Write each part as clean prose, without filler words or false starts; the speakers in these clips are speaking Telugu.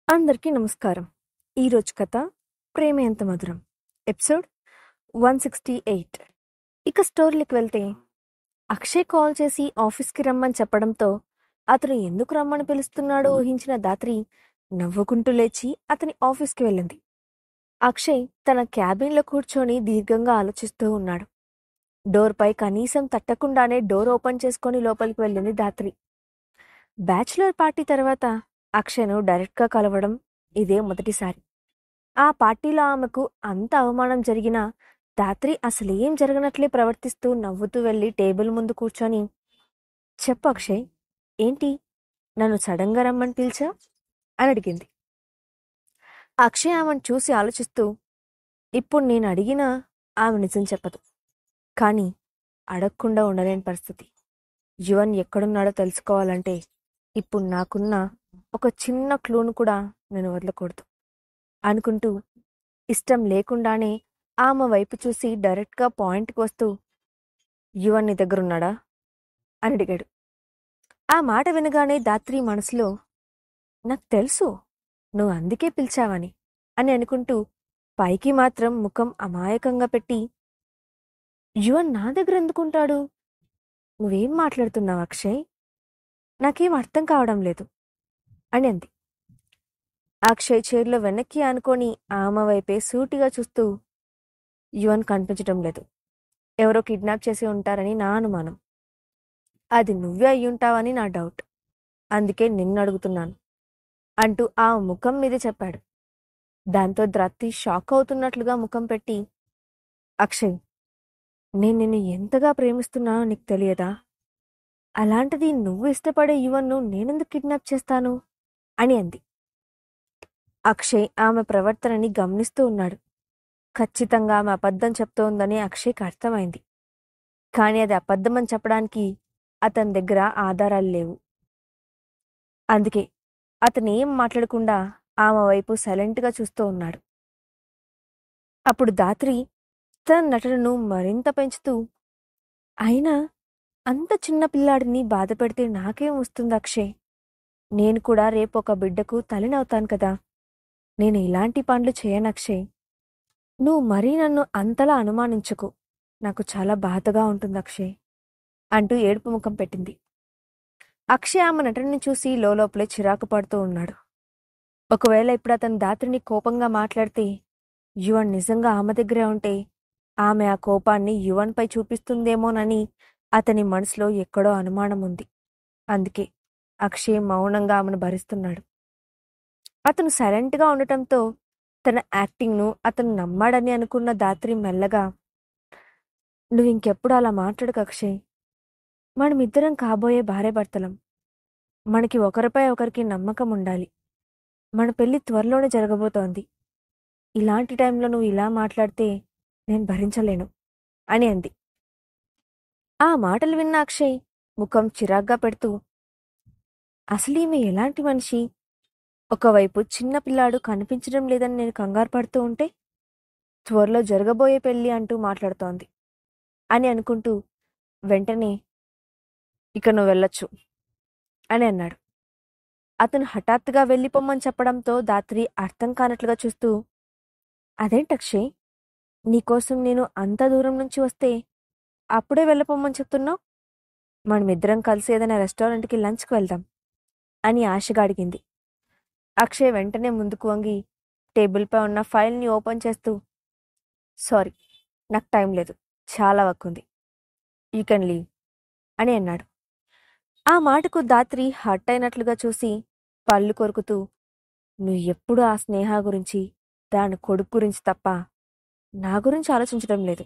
అందరికీ నమస్కారం. ఈరోజు కథ 'ప్రేమ ఎంత మధురం' ఎపిసోడ్ 168. ఇక స్టోరీలోకి వెళ్తే, అక్షయ్ కాల్ చేసి ఆఫీస్కి రమ్మని చెప్పడంతో అతను ఎందుకు రమ్మని పిలుస్తున్నాడో ఊహించిన దాత్రి నవ్వుకుంటూ లేచి అతని ఆఫీస్కి వెళ్ళింది. అక్షయ్ తన క్యాబిన్లో కూర్చొని దీర్ఘంగా ఆలోచిస్తూ ఉన్నాడు. డోర్పై కనీసం తట్టకుండానే డోర్ ఓపెన్ చేసుకొని లోపలికి వెళ్ళింది దాత్రి. బ్యాచులర్ పార్టీ తర్వాత అక్షయ్ను డైరెక్ట్గా కలవడం ఇదే మొదటిసారి. ఆ పార్టీలో ఆమెకు అంత అవమానం జరిగినా దాత్రి అసలేం జరగనట్లే ప్రవర్తిస్తూ నవ్వుతూ వెళ్ళి టేబుల్ ముందు కూర్చొని, చెప్పు అక్షయ్, ఏంటి నన్ను సడన్గా రమ్మని పిలిచా అని అడిగింది. అక్షయ్ ఆమెను చూసి ఆలోచిస్తూ, ఇప్పుడు నేను అడిగినా ఆమె నిజం చెప్పదు. కానీ అడగకుండా ఉండలేని పరిస్థితి. యువన్ ఎక్కడున్నాడో తెలుసుకోవాలంటే ఇప్పుడు నాకున్న ఒక చిన్న క్లూను కూడా నేను వదలకూడదు అనుకుంటూ ఇష్టం లేకుండానే ఆమె వైపు చూసి డైరెక్ట్గా పాయింట్కి వస్తూ, యువన్ నీ దగ్గరున్నాడా అని అడిగాడు. ఆ మాట వినగానే దాత్రి మనసులో, నాకు తెలుసు నువ్వు అందుకే పిలిచావని అని అనుకుంటూ పైకి మాత్రం ముఖం అమాయకంగా పెట్టి, యువన్ నా దగ్గర ఎందుకుంటాడు? నువ్వేం మాట్లాడుతున్నావు అక్షయ్? నాకేం అర్థం కావడం లేదు అని అంది. అక్షయ్ చైర్లో వెనక్కి ఆనుకొని ఆమె వైపే సూటిగా చూస్తూ, యువన్ కనిపించడం లేదు. ఎవరో కిడ్నాప్ చేసి ఉంటారని నా అనుమానం. అది నువ్వే అయ్యుంటావని నా డౌట్. అందుకే నిన్ను అడుగుతున్నాను అంటూ ఆ ముఖం మీదే చెప్పాడు. దాంతో ద్రత్తి షాక్ అవుతున్నట్లుగా ముఖం పెట్టి, అక్షయ్, నేను నిన్ను ఎంతగా ప్రేమిస్తున్నానో నీకు తెలియదా? అలాంటిది నువ్వు ఇష్టపడే యువన్ను నేనెందుకు కిడ్నాప్ చేస్తాను అని అంది. అక్షయ్ ఆమె ప్రవర్తనని గమనిస్తూ ఉన్నాడు. ఖచ్చితంగా ఆమె అబద్ధం చెప్తోందని అక్షయ్కి అర్థమైంది. కానీ అది అబద్ధమని చెప్పడానికి అతని దగ్గర ఆధారాలు లేవు. అందుకే అతను ఏం మాట్లాడకుండా ఆమె వైపు సైలెంట్గా చూస్తూ ఉన్నాడు. అప్పుడు దాత్రి తన నటనను మరింత పెంచుతూ, అయినా అంత చిన్న పిల్లాడిని బాధ పెడితే నాకేం వస్తుంది అక్షయ్? నేను కూడా రేపు ఒక బిడ్డకు తల్లినవుతాను కదా. నేను ఇలాంటి పనులు చేయను అక్షయ్. నువ్వు మరీ నన్ను అంతలా అనుమానించకు. నాకు చాలా బాధగా ఉంటుంది అక్షయ్ అంటూ ఏడుపు ముఖం పెట్టింది. అక్షయ్ ఆమె నటనని చూసి లోపలే చిరాకు పడుతూ ఉన్నాడు. ఒకవేళ ఇప్పుడు అతను దాత్రిని కోపంగా మాట్లాడితే, యువన్ నిజంగా ఆమె దగ్గరే ఉంటే ఆమె ఆ కోపాన్ని యువన్పై చూపిస్తుందేమోనని అతని మనసులో ఎక్కడో అనుమానం ఉంది. అందుకే అక్షయ్ మౌనంగా ఆమెను భరిస్తున్నాడు. అతను సైలెంట్గా ఉండటంతో తన యాక్టింగ్ను అతను నమ్మాడని అనుకున్న దాత్రి మెల్లగా, నువ్వింకెప్పుడు అలా మాట్లాడకు అక్షయ్. మనమిద్దరం కాబోయే భార్యాభర్తలం. మనకి ఒకరిపై ఒకరికి నమ్మకం ఉండాలి. మన పెళ్లి త్వరలోనే జరగబోతోంది. ఇలాంటి టైంలో నువ్వు ఇలా మాట్లాడితే నేను భరించలేను అని అంది. ఆ మాటలు విన్న అక్షయ్ ముఖం చిరాగ్గా పెడుతూ, అసలు ఈమె ఎలాంటి మనిషి? ఒకవైపు చిన్న పిల్లాడు కనిపించడం లేదని నేను కంగారు పడుతూ ఉంటే, త్వరలో జరగబోయే పెళ్లి అంటూ మాట్లాడుతోంది అని అనుకుంటూ వెంటనే, ఇక నువ్వు వెళ్ళొచ్చు అని అన్నాడు. అతను హఠాత్తుగా వెళ్ళిపోమ్మని చెప్పడంతో దాత్రి అర్థం కానట్లుగా చూస్తూ, అదేంటక్షయ్, నీకోసం నేను అంత దూరం నుంచి వస్తే అప్పుడే వెళ్ళిపోమ్మని చెప్తున్నావు? మనమిద్దరం కలిసి ఏదైనా రెస్టారెంట్కి లంచ్కి వెళ్దాం అని ఆశగా అడిగింది. అక్షయ్ వెంటనే ముందుకు వంగి టేబుల్పై ఉన్న ఫైల్ని ఓపెన్ చేస్తూ, సారీ, నాకు టైం లేదు, చాలా వర్క్ ఉంది, యూ కెన్ లీవ్ అని అన్నాడు. ఆ మాటకు దాత్రి హర్ట్ అయినట్లుగా చూసి పళ్ళు కొరుకుతూ, నువ్వు ఎప్పుడూ ఆ స్నేహ గురించి, దాని కొడుకు గురించి తప్ప నా గురించి ఆలోచించడం లేదు.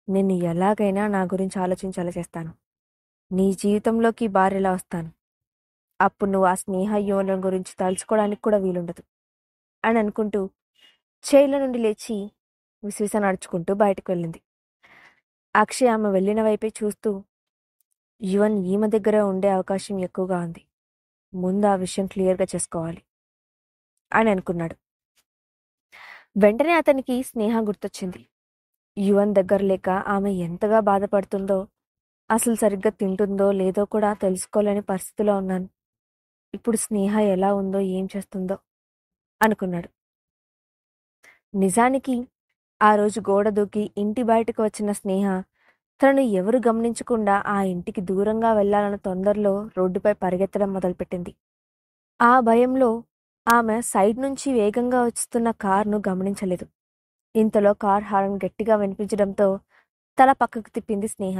నిన్ను ఎలాగైనా నా గురించి ఆలోచించేలా చేస్తాను. నీ జీవితంలోకి భార్యలా వస్తాను. అప్పుడు నువ్వు ఆ స్నేహ యువనం గురించి తలుచుకోవడానికి కూడా వీలుండదు అని అనుకుంటూ చైర్ల నుండి లేచి విసివిస నడుచుకుంటూ బయటకు వెళ్ళింది. అక్షయ్ ఆమె వెళ్ళిన వైపే చూస్తూ, యువన్ ఈమె దగ్గర ఉండే అవకాశం ఎక్కువగా ఉంది. ముందు ఆ విషయం క్లియర్గా చేసుకోవాలి అని అనుకున్నాడు. వెంటనే అతనికి స్నేహ గుర్తొచ్చింది. యువన్ దగ్గర లేక ఆమె ఎంతగా బాధపడుతుందో, అసలు సరిగ్గా తింటుందో లేదో కూడా తెలుసుకోలేని పరిస్థితిలో ఉన్నాను. ఇప్పుడు స్నేహ ఎలా ఉందో, ఏం చేస్తుందో అనుకున్నాడు. నిజానికి ఆ రోజు గోడ దూకి ఇంటి బయటకు వచ్చిన స్నేహ తనను ఎవరు గమనించకుండా ఆ ఇంటికి దూరంగా వెళ్లాలన్న తొందరలో రోడ్డుపై పరిగెత్తడం మొదలుపెట్టింది. ఆ భయంలో ఆమె సైడ్ నుంచి వేగంగా వస్తున్న కారును గమనించలేదు. ఇంతలో కార్ హారన్ గట్టిగా వినిపించడంతో తల పక్కకు తిప్పింది స్నేహ.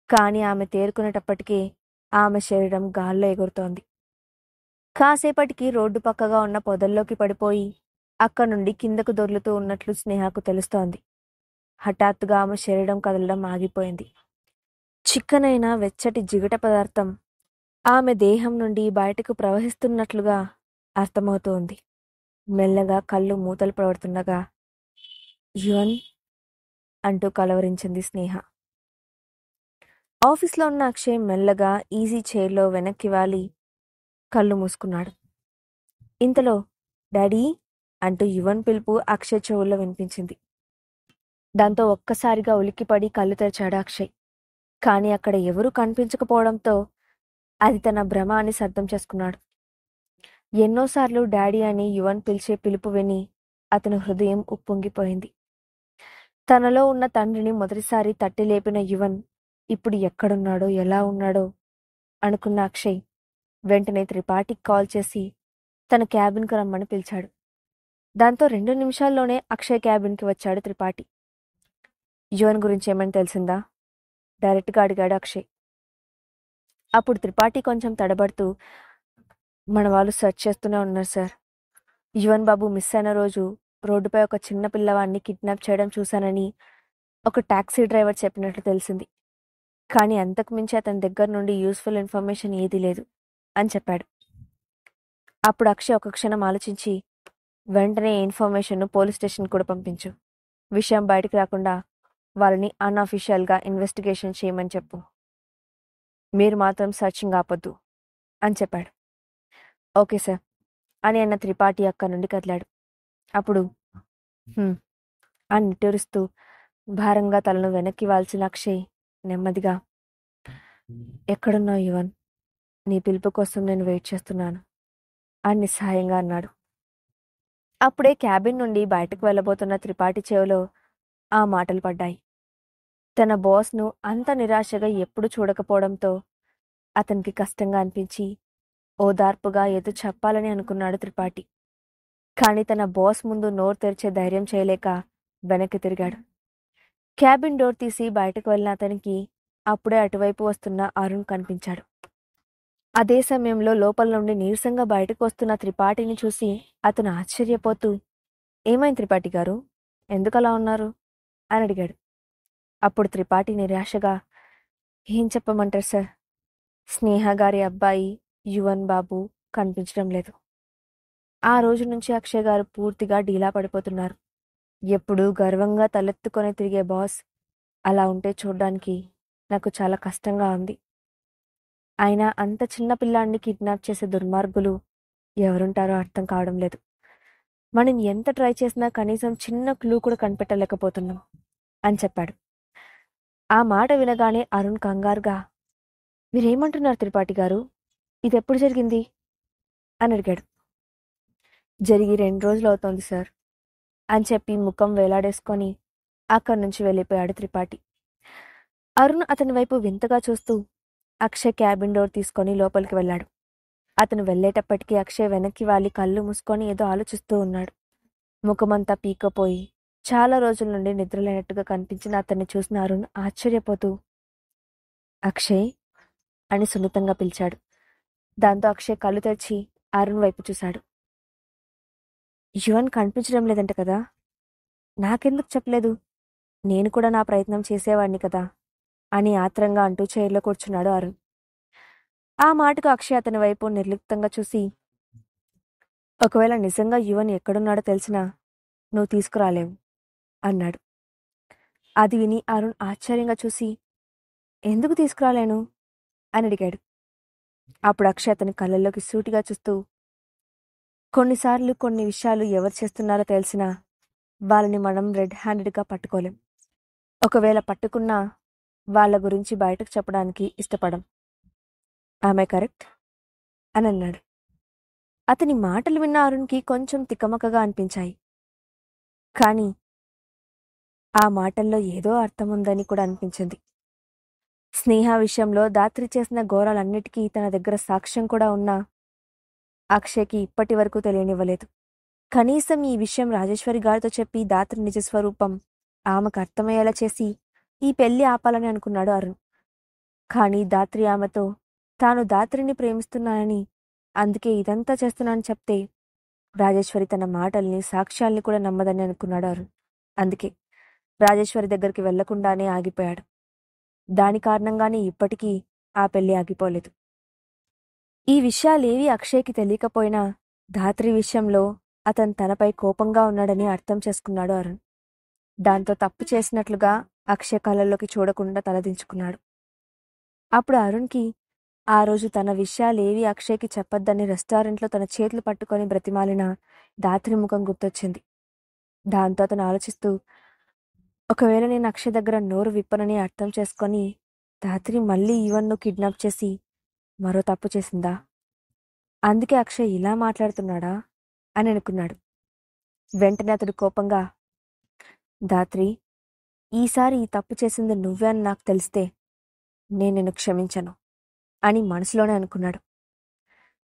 కాని ఆమె తేరుకునేటప్పటికీ ఆమె శరీరం గాల్లో ఎగురుతోంది. కాసేపటికి రోడ్డు పక్కగా ఉన్న పొదల్లోకి పడిపోయి అక్కడి నుండి కిందకు దొర్లుతూ ఉన్నట్లు స్నేహకు తెలుస్తోంది. హఠాత్తుగా ఆమె శరీరం కదలడం ఆగిపోయింది. చిక్కనైన వెచ్చటి జిగట పదార్థం ఆమె దేహం నుండి బయటకు ప్రవహిస్తున్నట్లుగా అర్థమవుతోంది. మెల్లగా కళ్ళు మూతలు పడుతుండగా యువన్ అంటూ కలవరించింది స్నేహ. ఆఫీస్లో ఉన్న అక్షయ్ మెల్లగా ఈజీ చైర్లో వెనక్కి వాలి కళ్ళు మూసుకున్నాడు. ఇంతలో డాడీ అంటూ యువన్ పిలుపు అక్షయ్ చెవుల్లో వినిపించింది. దాంతో ఒక్కసారిగా ఉలిక్కిపడి కళ్ళు తెరిచాడు అక్షయ్. కాని అక్కడ ఎవరూ కనిపించకపోవడంతో అది తన భ్రమ అని అర్థం చేసుకున్నాడు. ఎన్నోసార్లు డాడీ అని యువన్ పిలిచే పిలుపు విని అతని హృదయం ఉప్పొంగిపోయింది. తనలో ఉన్న తండ్రిని మొదటిసారి తట్టి లేపిన యువన్ ఇప్పుడు ఎక్కడున్నాడో ఎలా ఉన్నాడో అనుకున్న అక్షయ్ వెంటనే త్రిపాఠికి కాల్ చేసి తన క్యాబిన్కు రమ్మని పిలిచాడు. దాంతో 2 నిమిషాల్లోనే అక్షయ్ క్యాబిన్కి వచ్చాడు త్రిపాఠి. యువన్ గురించి ఏమైనా తెలిసిందా? డైరెక్ట్గా అడిగాడు అక్షయ్. అప్పుడు త్రిపాఠి కొంచెం తడబడుతూ, మన వాళ్ళు సెర్చ్ చేస్తూనే ఉన్నారు సార్. యువన్ బాబు మిస్ అయిన రోజు రోడ్డుపై ఒక చిన్న పిల్లవాడిని కిడ్నాప్ చేయడం చూశానని ఒక టాక్సీ డ్రైవర్ చెప్పినట్లు తెలిసింది. కానీ అంతకు మించి అతని దగ్గర నుండి యూస్ఫుల్ ఇన్ఫర్మేషన్ ఏదీ లేదు అని చెప్పాడు. అప్పుడు అక్షయ్ ఒక క్షణం ఆలోచించి, వెంటనే ఇన్ఫర్మేషన్ను పోలీస్ స్టేషన్ కూడా పంపించు. విషయం బయటకు రాకుండా వాళ్ళని అన్అఫీషియల్గా ఇన్వెస్టిగేషన్ చేయమని చెప్పు. మీరు మాత్రం సర్చింగ్ ఆపొద్దు అని చెప్పాడు. ఓకే సార్ అని అన్న త్రిపాఠి అక్కడి నుండి కదిలాడు. అప్పుడు అని నిట్టూరుస్తూ భారంగా తలను వెనక్కి వాల్చిన అక్షయ్ నెమ్మదిగా, ఎక్కడున్నావు యువన్? నీ పిలుపు కోసం నేను వెయిట్ చేస్తున్నాను అని నిస్సహాయంగా అన్నాడు. అప్పుడే క్యాబిన్ నుండి బయటకు వెళ్ళబోతున్న త్రిపాఠి చెవిలో ఆ మాటలు పడ్డాయి. తన బాస్ను అంత నిరాశగా ఎప్పుడు చూడకపోవడంతో అతనికి కష్టంగా అనిపించి ఓదార్పుగా ఏదో చెప్పాలని అనుకున్నాడు త్రిపాఠి. కాని తన బాస్ ముందు నోరు తెరిచే ధైర్యం చేయలేక వెనక్కి తిరిగాడు. క్యాబిన్ డోర్ తీసి బయటకు వెళ్ళిన అతనికి అప్పుడే అటువైపు వస్తున్న అరుణ్ కనిపించాడు. అదే సమయంలో లోపల నుండి నీరసంగా బయటకు వస్తున్న త్రిపాఠిని చూసి అతను ఆశ్చర్యపోతూ, ఏమైంది త్రిపాఠి గారు, ఎందుకలా ఉన్నారు అని అడిగాడు. అప్పుడు త్రిపాఠి నిరాశగా, ఏం చెప్పమంటారు సార్, స్నేహ గారి అబ్బాయి యువన్ బాబు కనిపించడం లేదు. ఆ రోజు నుంచి అక్షయ్ గారు పూర్తిగా డీలా పడిపోతున్నారు. ఎప్పుడూ గర్వంగా తలెత్తుకొని తిరిగే బాస్ అలా ఉంటే చూడ్డానికి నాకు చాలా కష్టంగా ఉంది. అయినా అంత చిన్న పిల్లాన్ని కిడ్నాప్ చేసే దుర్మార్గులు ఎవరుంటారో అర్థం కావడం లేదు. మనం ఎంత ట్రై చేసినా కనీసం చిన్న క్లూ కూడా కనిపెట్టలేకపోతున్నాం అని చెప్పాడు. ఆ మాట వినగానే అరుణ్ కంగారుగా, మీరేమంటున్నారు త్రిపాఠి గారు, ఇది ఎప్పుడు జరిగింది అని అడిగాడు. జరిగి 2 రోజులు అవుతోంది సార్ అని చెప్పి ముఖం వేలాడేసుకొని అక్కడి నుంచి వెళ్ళిపోయాడు త్రిపాఠి. అరుణ్ అతని వైపు వింతగా చూస్తూ అక్షయ్ క్యాబిన్ డోర్ తీసుకొని లోపలికి వెళ్ళాడు. అతను వెళ్ళేటప్పటికీ అక్షయ్ వెనక్కి వాలి కళ్ళు మూసుకొని ఏదో ఆలోచిస్తూ ఉన్నాడు. ముఖమంతా పీకపోయి చాలా రోజుల నుండి నిద్రలేనట్టుగా కనిపించిన అతన్ని చూసిన అరుణ్ ఆశ్చర్యపోతూ, అక్షయ్ అని సున్నితంగా పిలిచాడు. దాంతో అక్షయ్ కళ్ళు తెరిచి అరుణ్ వైపు చూశాడు. యువన్ కనిపించడం లేదంట కదా, నాకెందుకు చెప్పలేదు, నేను కూడా నా ప్రయత్నం చేసేవాడిని కదా అని ఆత్రంగా అంటూ చైర్లో కూర్చున్నాడు అరుణ్. ఆ మాటకు అక్షయ్ అతని వైపు నిర్లిప్తంగా చూసి, ఒకవేళ నిజంగా యువన్ ఎక్కడున్నాడో తెలిసినా నువ్వు తీసుకురాలేవు అన్నాడు. అది విని అరుణ్ ఆశ్చర్యంగా చూసి, ఎందుకు తీసుకురాలేను అని అడిగాడు. అప్పుడు అక్షయ్ అతని కళ్ళల్లోకి సూటిగా చూస్తూ, కొన్నిసార్లు కొన్ని విషయాలు ఎవరు చేస్తున్నారో తెలిసినా వాళ్ళని మనం రెడ్ హ్యాండెడ్గా పట్టుకోలేం. ఒకవేళ పట్టుకున్నా వాళ్ళ గురించి బయటకు చెప్పడానికి ఇష్టపడం. ఆమె కరెక్ట్ అని అన్నాడు. అతని మాటలు విన్న అరుణ్కి కొంచెం తికమకగా అనిపించాయి. కానీ ఆ మాటల్లో ఏదో అర్థముందని కూడా అనిపించింది. స్నేహ విషయంలో దాత్రి చేసిన ఘోరాలన్నిటికీ తన దగ్గర సాక్ష్యం కూడా ఉన్నా అక్షయ్కి ఇప్పటి వరకు తెలియనివ్వలేదు. కనీసం ఈ విషయం రాజేశ్వరి గారితో చెప్పి దాత్రి నిజస్వరూపం ఆమెకు అర్థమయ్యేలా చేసి ఈ పెళ్లి ఆపాలని అనుకున్నాడు అరుణ్. కానీ దాత్రి ఆమెతో తాను దాత్రిని ప్రేమిస్తున్నానని, అందుకే ఇదంతా చేస్తున్నానని చెప్తే రాజేశ్వరి తన మాటల్ని సాక్ష్యాల్ని కూడా నమ్మదని అనుకున్నాడు అరుణ్. అందుకే రాజేశ్వరి దగ్గరికి వెళ్లకుండానే ఆగిపోయాడు. దాని కారణంగానే ఇప్పటికీ ఆ పెళ్లి ఆగిపోలేదు. ఈ విషయాలేవీ అక్షయ్కి తెలియకపోయినా ధాత్రి విషయంలో అతను తనపై కోపంగా ఉన్నాడని అర్థం చేసుకున్నాడు అరుణ్. దాంతో తప్పు చేసినట్లుగా అక్షయ్ కళ్ళల్లోకి చూడకుండా తలదించుకున్నాడు. అప్పుడు అరుణ్కి ఆ రోజు తన విషయాలేవీ అక్షయ్కి చెప్పొద్దని రెస్టారెంట్లో తన చేతులు పట్టుకొని బ్రతిమాలిన ధాత్రి ముఖం గుర్తొచ్చింది. దాంతో అతను ఆలోచిస్తూ, ఒకవేళ నేను అక్షయ్ దగ్గర నోరు విప్పనని అర్థం చేసుకొని ధాత్రి మళ్ళీ యువన్ను కిడ్నాప్ చేసి మరో తప్పు చేసిందా? అందుకే అక్షయ్ ఇలా మాట్లాడుతున్నాడా అని అనుకున్నాడు. వెంటనే అతడు కోపంగా, ధాత్రి, ఈసారి ఈ తప్పు చేసింది నువ్వే అని నాకు తెలిస్తే నేను నిన్ను క్షమించను అని మనసులోనే అనుకున్నాడు.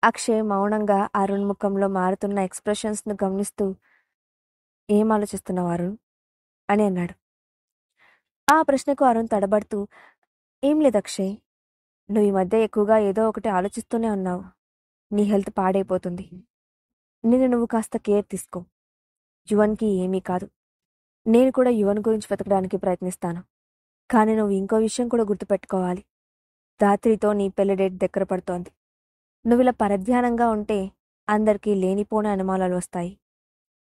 అక్షయ్ మౌనంగా అరుణ్ ముఖంలో మారుతున్న ఎక్స్ప్రెషన్స్ను గమనిస్తూ, ఏం ఆలోచిస్తున్నావు అరుణ్ అని అన్నాడు. ఆ ప్రశ్నకు అరుణ్ తడబడుతూ, ఏం లేదు అక్షయ్, నువ్వు ఈ మధ్య ఎక్కువగా ఏదో ఒకటి ఆలోచిస్తూనే ఉన్నావు. నీ హెల్త్ పాడైపోతుంది. నువ్వు కాస్త కేర్ తీసుకో. యువన్కి ఏమీ కాదు. నేను కూడా యువన్ గురించి వెతకడానికి ప్రయత్నిస్తాను. కానీ నువ్వు ఇంకో విషయం కూడా గుర్తుపెట్టుకోవాలి. ధాత్రితో నీ పెళ్లి డేట్ దగ్గర పడుతోంది. నువ్విలా పరధ్యానంగా ఉంటే అందరికీ లేనిపోని అనుమానాలు వస్తాయి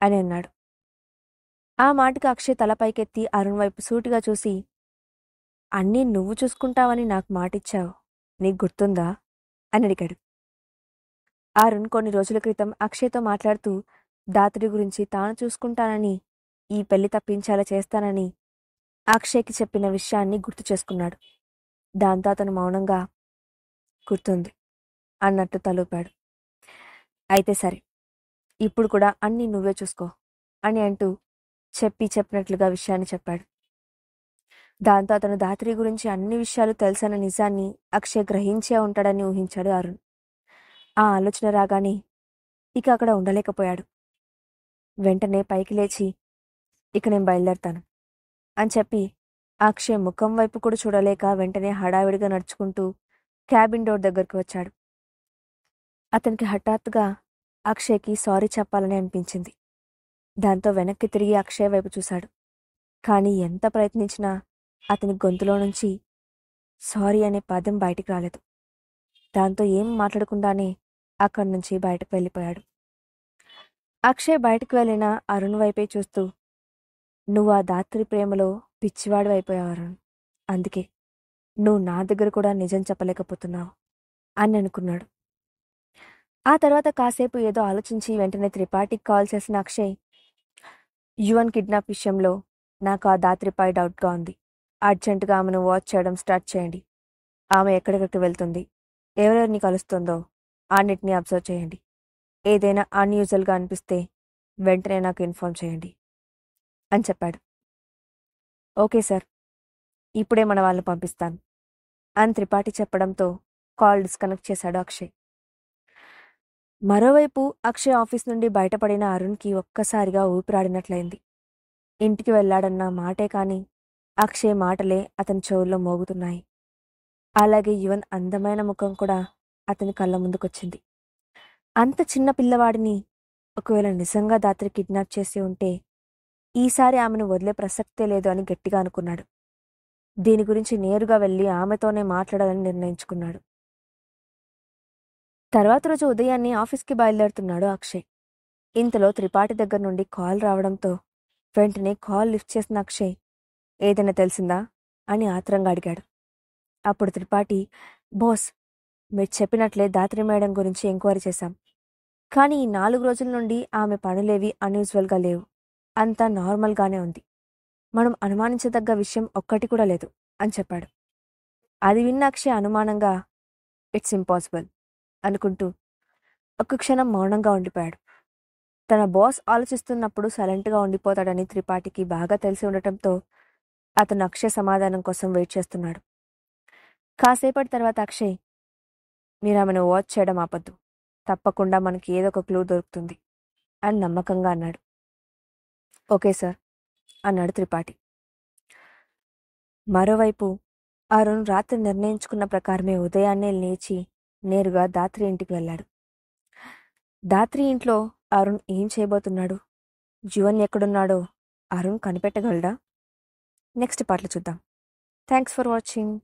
అని అన్నాడు. ఆ మాటకు అక్షయ్ తలపైకెత్తి అరుణ్ వైపు సూటిగా చూసి, అన్నీ నువ్వు చూసుకుంటావని నాకు మాటిచ్చావు, నీకు గుర్తుందా అని అడిగాడు. అరుణ్ కొన్ని రోజుల క్రితం అక్షయ్తో మాట్లాడుతూ ధాత్రి గురించి తాను చూసుకుంటానని, ఈ పెళ్లి తప్పించేలా చేస్తానని అక్షయ్కి చెప్పిన విషయాన్ని గుర్తు చేసుకున్నాడు. దాంతో అతను మౌనంగా, గుర్తుంది అన్నట్టు తలూపాడు. అయితే సరే, ఇప్పుడు కూడా అన్నీ నువ్వే చూసుకో అని అంటూ చెప్పినట్లుగా విషయాన్ని చెప్పాడు. దాంతో అతను ధాత్రి గురించి అన్ని విషయాలు తెలుసన్న నిజాన్ని అక్షయ్ గ్రహించే ఉంటాడని ఊహించాడు అరుణ్. ఆ ఆలోచన రాగానే ఇక అక్కడ ఉండలేకపోయాడు. వెంటనే పైకి లేచి, ఇక నేను బయలుదేరతాను అని చెప్పి అక్షయ్ ముఖం వైపు కూడా చూడలేక వెంటనే హడావిడిగా నడుచుకుంటూ క్యాబిన్ డోర్ దగ్గరికి వచ్చాడు. అతనికి హఠాత్తుగా అక్షయ్కి సారీ చెప్పాలని అనిపించింది. దాంతో వెనక్కి తిరిగి అక్షయ్ వైపు చూశాడు. కానీ ఎంత ప్రయత్నించినా అతని గొంతులో నుంచి సారీ అనే పదం బయటికి రాలేదు. దాంతో ఏం మాట్లాడకుండానే అక్కడి నుంచి బయటకు వెళ్ళిపోయాడు. అక్షయ్ బయటకు వెళ్ళిన అరుణ్ వైపే చూస్తూ, నువ్వు ఆ ధాత్రి ప్రేమలో పిచ్చివాడు అయిపోయావు అరుణ్. అందుకే నువ్వు నా దగ్గర కూడా నిజం చెప్పలేకపోతున్నావు అని అనుకున్నాడు. ఆ తర్వాత కాసేపు ఏదో ఆలోచించి వెంటనే త్రిపాఠికి కాల్ చేసిన అక్షయ్, యువన్ కిడ్నాప్ విషయంలో నాకు ఆ ధాత్రిపై డౌట్గా ఉంది. అర్జెంటుగా ఆమెను వాచ్ చేయడం స్టార్ట్ చేయండి. ఆమె ఎక్కడికి వెళ్తుంది, ఎవరెవరిని కలుస్తుందో అన్నిటినీ అబ్జర్వ్ చేయండి. ఏదైనా అన్యూజువల్గా అనిపిస్తే వెంటనే నాకు ఇన్ఫార్మ్ చేయండి అని చెప్పాడు. ఓకే సార్, ఇప్పుడే మన వాళ్ళని పంపిస్తాను అని త్రిపాఠి చెప్పడంతో కాల్ డిస్కనెక్ట్ చేశాడు అక్షయ్. మరోవైపు అక్షయ్ ఆఫీస్ నుండి బయటపడిన అరుణ్కి ఒక్కసారిగా ఊపిరాడినట్లయింది. ఇంటికి వెళ్లాడన్న మాటే కాని అక్షయ్ మాటలే అతని చెవుల్లో మోగుతున్నాయి. అలాగే యువన్ అందమైన ముఖం కూడా అతని కళ్ళ ముందుకొచ్చింది. అంత చిన్న పిల్లవాడిని ఒకవేళ నిజంగా ధాత్రి కిడ్నాప్ చేసి ఉంటే ఈసారి ఆమెను వదిలే ప్రసక్తే లేదు అని గట్టిగా అనుకున్నాడు. దీని గురించి నేరుగా వెళ్లి ఆమెతోనే మాట్లాడాలని నిర్ణయించుకున్నాడు. తర్వాత రోజు ఉదయాన్నే ఆఫీస్కి బయలుదేరుతున్నాడు అక్షయ్. ఇంతలో త్రిపాఠి దగ్గర నుండి కాల్ రావడంతో వెంటనే కాల్ లిఫ్ట్ చేసిన అక్షయ్, ఏదైనా తెలిసిందా అని ఆత్రంగా అడిగాడు. అప్పుడు త్రిపాఠి, బాస్, మీరు చెప్పినట్లే ధాత్రి మేడం గురించి ఎంక్వైరీ చేశాం. కానీ ఈ 4 రోజుల నుండి ఆమె పనులేవి అన్యూజువల్గా లేవు. అంతా నార్మల్గానే ఉంది. మనం అనుమానించదగ్గ విషయం ఒక్కటి కూడా లేదు అని చెప్పాడు. అది విన్న అక్షయ్ అనుమానంగా, ఇట్స్ ఇంపాసిబుల్ అనుకుంటూ, ఒక్క క్షణం మౌనంగా ఉండిపోయాడు. తన బాస్ ఆలోచిస్తున్నప్పుడు సైలెంట్గా ఉండిపోతాడని త్రిపాఠికి బాగా తెలిసి ఉండటంతో అతను అక్షయ్ సమాధానం కోసం వెయిట్ చేస్తున్నాడు. కాసేపటి తర్వాత అక్షయ్, మీరు ఆమెను వాచ్ చేయడం ఆపద్దు. తప్పకుండా మనకి ఏదో ఒక క్లూ దొరుకుతుంది అని నమ్మకంగా అన్నాడు. ఓకే సార్ అన్నాడు త్రిపాఠి. మరోవైపు అరుణ్ రాత్రి నిర్ణయించుకున్న ప్రకారమే ఉదయాన్నే లేచి నేరుగా దాత్రి ఇంటికి వెళ్ళాడు. దాత్రి ఇంట్లో అరుణ్ ఏం చేయబోతున్నాడు? జీవన్ ఎక్కడున్నాడో అరుణ్ కనిపెట్టగలడా? నెక్స్ట్ పార్ట్లో చూద్దాం. Thanks for watching.